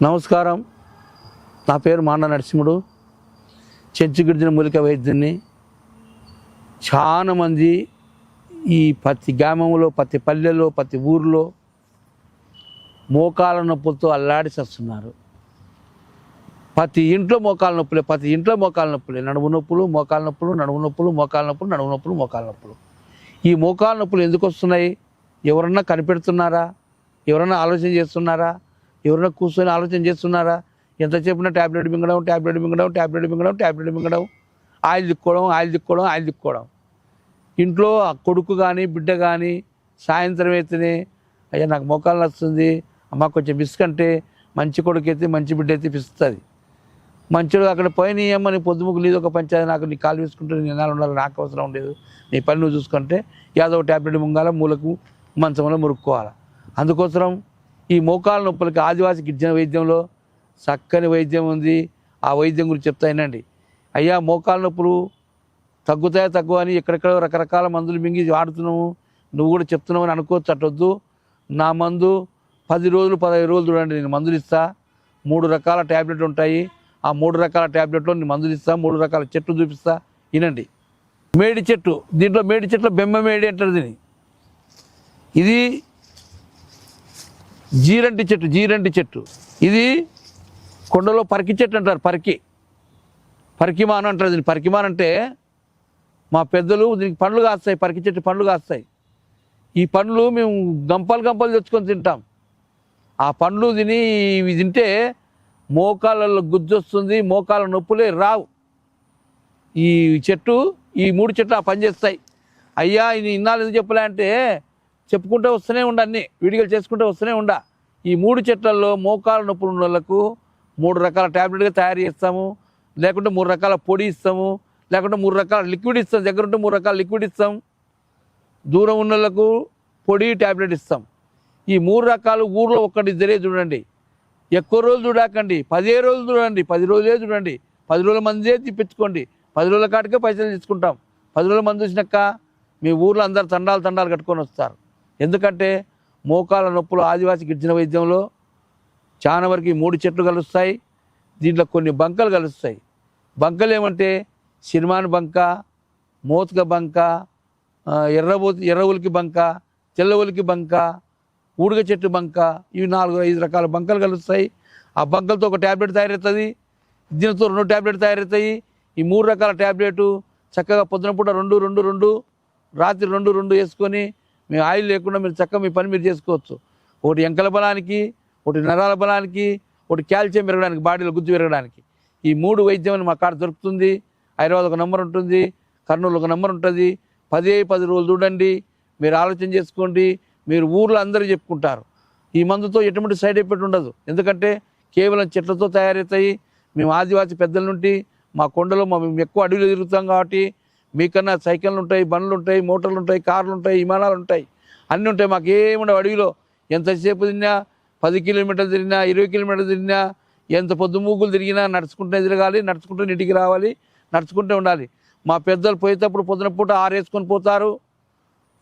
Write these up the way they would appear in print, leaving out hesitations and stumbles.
నమస్కారం. నా పేరు మాండ నరసింహుడు, చెంచుగిరిజన మూలిక వైద్యుని. చాలామంది ఈ ప్రతి గ్రామంలో, ప్రతి పల్లెలో, ప్రతి ఊరిలో మోకాళ్ళ నొప్పులతో అల్లాడి చస్తున్నారు. ప్రతి ఇంట్లో మోకాళ్ళ నొప్పులే, ప్రతి ఇంట్లో మోకాళ్ళ నొప్పులే. నడుము నొప్పులు, మోకాళ్ళ నొప్పులు, నడుము నొప్పులు, మోకాళ్ళ నొప్పులు, నడుము నొప్పులు, మోకాళ్ళ నొప్పులు. ఈ మోకాళ్ళ నొప్పులు ఎందుకు వస్తున్నాయి? ఎవరన్నా కనిపెడుతున్నారా? ఎవరన్నా ఆలోచన చేస్తున్నారా? ఎవరైనా కూర్చొని ఆలోచన చేస్తున్నారా? ఎంతసేపున ట్యాబ్లెట్ మింగడం, ట్యాబ్లెట్ మింగడం, ట్యాబ్లెట్ మింగడం, ట్యాబ్లెట్ మింగడం, ఆయిల్ దిక్కోవడం. ఇంట్లో ఆ కొడుకు కానీ బిడ్డ కానీ సాయంత్రం అయితేనే, అయ్యా నాకు మోకాలు వస్తుంది అమ్మ, కొంచెం బిస్కంటే మంచి కొడుకు అయితే మంచి బిడ్డ అయితే పిస్తుంది. మంచిగా అక్కడ పోయిన అమ్మని పొద్దుముకు లేదు ఒక పంచాయతీ, నాకు నీ కాలు వేసుకుంటే నీ ఎన్నాళ్ళు ఉండాలి, నాకు అవసరం లేదు, నీ పని నువ్వు చూసుకుంటే యాదో ట్యాబ్లెట్ ముంగాల మూలకు మంచంలో మురుక్కోవాలి. అందుకోసం ఈ మోకాళ్ళ నొప్పులకి ఆదివాసి గిరిజన వైద్యంలో చక్కని వైద్యం ఉంది. ఆ వైద్యం గురించి చెప్తానండి. అయ్యా, మోకాళ్ళ నొప్పులు తగ్గుతాయా తగ్గువ అని ఎక్కడెక్కడ రకరకాల మందులు మింగి వాడుతున్నాము, నువ్వు కూడా చెప్తున్నావు అని అనుకోవచ్చు. అట్టొద్దు. నా మందు 10 రోజులు 15 రోజులు చూడండి, నేను మందులు ఇస్తా. 3 రకాల ట్యాబ్లెట్లు ఉంటాయి. ఆ 3 రకాల ట్యాబ్లెట్లో నేను మందులు ఇస్తా. 3 రకాల చెట్లు చూపిస్తా, వినండి. మేడి చెట్టు, దీంట్లో మేడి చెట్లు బెమ్మ మేడి అంటారు దీన్ని. ఇది జీరంటి చెట్టు. ఇది కొండలో పరికి చెట్టు అంటారు. పరికిమాన్ అంటారు దీన్ని. పరికిమాన్ అంటే మా పెద్దలు దీనికి పండ్లు కాస్తాయి, పరికి చెట్టు పండ్లు కాస్తాయి. ఈ పండ్లు మేము గంపలు తెచ్చుకొని తింటాం. ఆ పండ్లు ఇవి తింటే మోకాళ్ళలో గుజ్జొస్తుంది, మోకాళ్ళ నొప్పులే రావు. ఈ 3 చెట్లు ఆ పని చేస్తాయి. అయ్యా, ఇది ఇన్నాళ్ళు ఎందుకు చెప్పలే అంటే, చెప్పుకుంటూ వస్తూనే ఉండ, అన్ని వీడియోలు చేసుకుంటూ వస్తూనే ఉండ. ఈ 3 చెట్లలో మోకాళ్ళ నొప్పులు ఉన్న వాళ్ళకు 3 రకాల ట్యాబ్లెట్గా తయారు చేస్తాము. లేకుంటే 3 రకాల పొడి ఇస్తాము, లేకుంటే 3 రకాల లిక్విడ్ ఇస్తాం. దగ్గర ఉంటే 3 రకాల లిక్విడ్ ఇస్తాం. దూరం ఉన్న వాళ్ళకు పొడి ట్యాబ్లెట్ ఇస్తాం. ఈ 3 రకాలు ఊర్లో ఒక్కటిద్దరే చూడండి. ఎక్కువ రోజులు చూడకండి, 10 రోజులు చూడండి, 10 రోజులే చూడండి. 10 రోజుల మందే తిప్పించుకోండి. 10 రోజుల కాటికే పైసలు తీసుకుంటాం. 10 రోజుల మంది చూసినాక మీ ఊర్లో అందరు తండాలు కట్టుకొని వస్తారు. ఎందుకంటే మోకాళ్ళ నొప్పులు ఆదివాసి గిరిజన వైద్యంలో చాలా వరకు 3 చెట్లు కలుస్తాయి. దీంట్లో కొన్ని బంకలు కలుస్తాయి. బంకలు ఏమంటే సిరిమాన్ బంక, మోతుక బంక, ఎర్ర ఉలికి బంక, తెల్ల ఉలికి బంక, ఊడుగ చెట్టు బంక, ఇవి 4-5 రకాల బంకలు కలుస్తాయి. ఆ బంకలతో ఒక ట్యాబ్లెట్ తయారవుతుంది. దీనితో 2 ట్యాబ్లెట్ తయారవుతాయి. ఈ 3 రకాల ట్యాబ్లెట్ చక్కగా పొద్దున పూట 2 రాత్రి 2 వేసుకొని మీ ఆయిల్ లేకుండా మీరు చక్కగా మీ పని మీరు చేసుకోవచ్చు. ఒకటి ఎంకల బలానికి, ఒకటి నరాల బలానికి, ఒకటి కాల్షియం పెరగడానికి, బాడీలో గుజ్జు పెరగడానికి. ఈ 3 వైద్యం అని మా కాడ దొరుకుతుంది. హైదరాబాద్ ఒక నంబర్ ఉంటుంది, కర్నూలు ఒక నంబర్ ఉంటుంది. 10 రోజులు చూడండి, మీరు ఆలోచన చేసుకోండి. మీరు ఊర్లో అందరూ చెప్పుకుంటారు. ఈ మందుతో ఎటువంటి సైడ్ ఎఫెక్ట్ ఉండదు. ఎందుకంటే కేవలం చెట్లతో తయారవుతాయి. మేము ఆదివాసి పెద్దల నుండి మా కొండలో మేము ఎక్కువ అడవిలో తిరుగుతాం కాబట్టి మీకన్నా సైకిళ్ళు ఉంటాయి, బండ్లు ఉంటాయి, మోటార్లు ఉంటాయి, కార్లు ఉంటాయి, విమానాలు ఉంటాయి, అన్నీ ఉంటాయి. మాకు ఏముండవు అడవిలో. ఎంతసేపు తిరిగినా 10 కిలోమీటర్లు తిరిగినా, 20 కిలోమీటర్లు తిరిగినా, ఎంత పొద్దు మూగులు తిరిగినా నడుచుకుంటే తిరగాలి, నడుచుకుంటే ఇంటికి రావాలి, నడుచుకుంటే ఉండాలి. మా పెద్దలు పోయేటప్పుడు పొద్దున పూట 6 వేసుకొని పోతారు,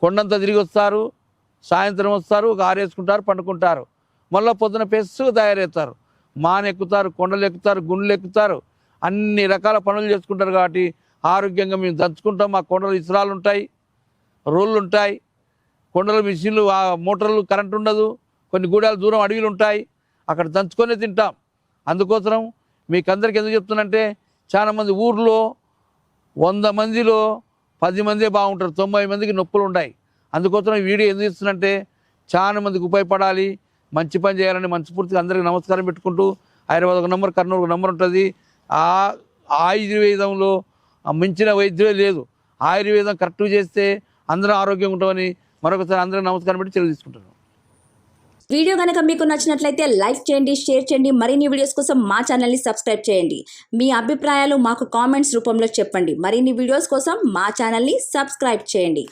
కొండంతా తిరిగి వస్తారు, సాయంత్రం వస్తారు, ఒక 6 వేసుకుంటారు, పండుకుంటారు. మళ్ళీ పొద్దున పెస్సుగా తయారవుతారు, మాన ఎక్కుతారు, కొండలు ఎక్కుతారు, గుండెలు ఎక్కుతారు, అన్ని రకాల పనులు చేసుకుంటారు. కాబట్టి ఆరోగ్యంగా మేము దంచుకుంటాం. మా కొండలు ఇసురాలు ఉంటాయి, రోళ్ళు ఉంటాయి, కొండల మిషన్లు, మోటార్లు, కరెంటు ఉండదు. కొన్ని గూడాలు దూరం అడవిలు ఉంటాయి, అక్కడ దంచుకొనే తింటాం. అందుకోసం మీకు అందరికీ ఎందుకు చెప్తున్నంటే, చాలామంది ఊర్లో 100 మందిలో 10 మందే బాగుంటారు, 90 మందికి నొప్పులు ఉన్నాయి. అందుకోసం ఈ వీడియో ఎందుకు ఇస్తున్నంటే, చాలా మందికి ఉపయోగపడాలి, మంచి పని చేయాలని మనస్ఫూర్తిగా అందరికీ నమస్కారం పెట్టుకుంటూ, హైదరాబాద్ ఒక నంబర్, కర్నూలు ఒక నంబర్ ఉంటుంది. ఆయుర్వేదంలో మించిన వైద్యమే లేదు. ఆయుర్వేదం కరెక్ట్గా చేస్తే అందరం ఆరోగ్యంగా ఉంటామని మరొకసారి అందరికీ నమస్కారం పెట్టి తెలియ తీసుకుంటున్నాను. వీడియో కనుక మీకు నచ్చినట్లయితే లైక్ చేయండి, షేర్ చేయండి. మరిన్ని వీడియోస్ కోసం మా ఛానల్ని సబ్స్క్రైబ్ చేయండి. మీ అభిప్రాయాలు మాకు కామెంట్స్ రూపంలో చెప్పండి. మరిన్ని వీడియోస్ కోసం మా ఛానల్ని సబ్స్క్రైబ్ చేయండి.